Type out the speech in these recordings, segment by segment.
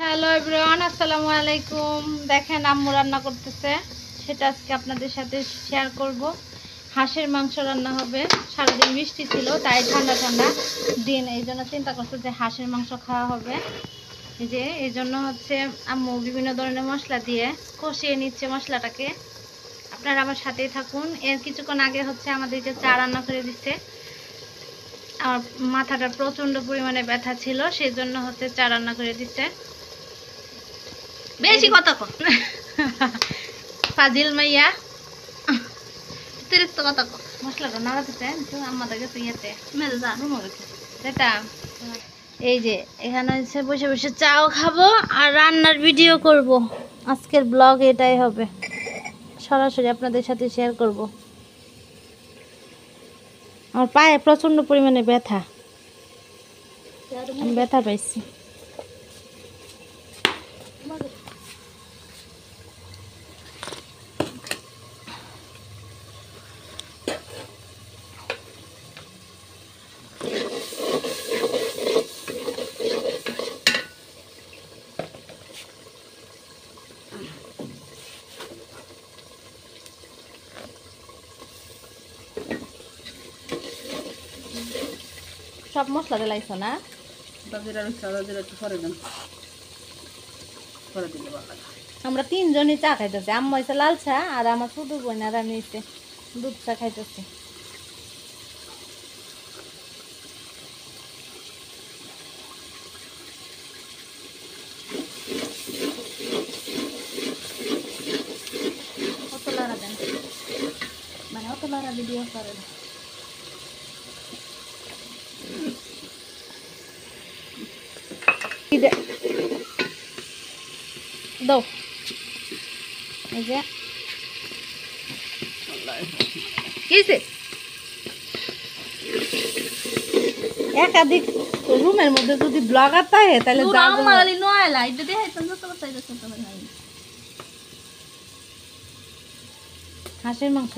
Hello everyone, আসসালামু আলাইকুম। দেখেন আম্মু রান্না করতেছে, সেটা আজকে আপনাদের সাথে শেয়ার করব। হাঁসের মাংস রান্না হবে। সারাদিন বৃষ্টি ছিল, তাই ঠান্ডা ঠান্ডা দিন, এই জন্য চিন্তা করছে যে হাঁসের মাংস খাওয়া হবে। এই জন্য হচ্ছে আম্মু বিভিন্ন ধরনের মশলা দিয়ে কষিয়ে নিচ্ছে মশলাটাকে। আপনারা আমার সাথেই থাকুন। এর কিছুক্ষণ আগে হচ্ছে আমাদেরকে চা রান্না করে দিচ্ছে। আমার মাথাটা প্রচণ্ড পরিমাণে ব্যথা ছিল, সেই জন্য হচ্ছে চা রান্না করে দিচ্ছে। বেশি কথা কো ফাজিল মাইয়া, অতিরিক্ত কথা কো। মশলাটা নাড়া দিতে তো আমাদের কাছে ইয়েতে যেটা এই যে এখানে হচ্ছে বসে বসে চাও খাবো আর রান্নার ভিডিও করব। আজকের ব্লগ এটাই হবে, সরাসরি আপনাদের সাথে শেয়ার করব। আমার পায়ে প্রচন্ড পরিমাণে ব্যথা, আমি ব্যথা পাইছি। সব মশলা দিলাইছো না? আমরা তিনজনই চা খাইতেছি। আম্মা হয়েছে লাল চা আর আমার ছোট বোন আর আমি হয়েছে দুধ চা খাইতেছি। অত লাড়া দেন, মানে অত লাড়া ভিডিও করেন। দাও এই যে কিছে একাধিক রুমের মধ্যে যদি ব্লগার থাকে তাহলে হাঁসের মাংস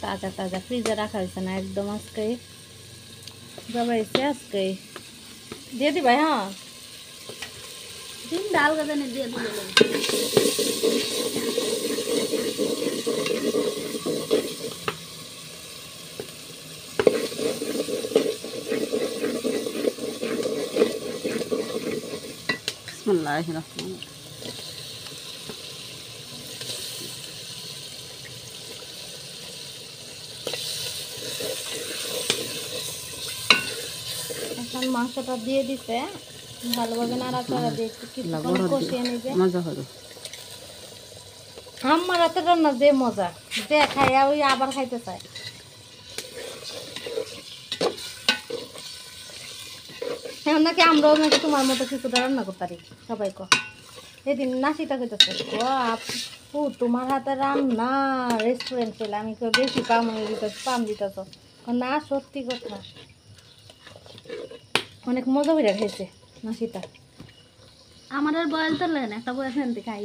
তাজা তাজা ফ্রিজে রাখা হয়েছে না, একদম আজকে জবাইছে। আজকে দিয়ে দি ভাই। হ্যাঁ দিন ডাল গাদানে দিয়ে দিলে এখন মাংসটা দিয়ে দিতে ভালোভাবে নাড়াচাড়া দিয়ে একটু কিছুক্ষণ কষিয়ে নিবে। মজা হবে আমার হাতের রান্না, যে মজা, যে খাইয়া ওই আবার খাইতে চায়। এখন নাকি আমরাও নাকি তোমার মতো কিছুটা রান্না করতে পারি। সবাই ক এদিন নাসিটা কইতেছে আপু তোমার হাতে রান্না রেস্টুরেন্ট পেলে আমি বেশি পাম দিতেছ না। সত্যি কথা, অনেক মজা করে খাইছে নাসিটা। আমার আর বয়েল তো লাগে না, একটা বয়েল ফেলতে খাই।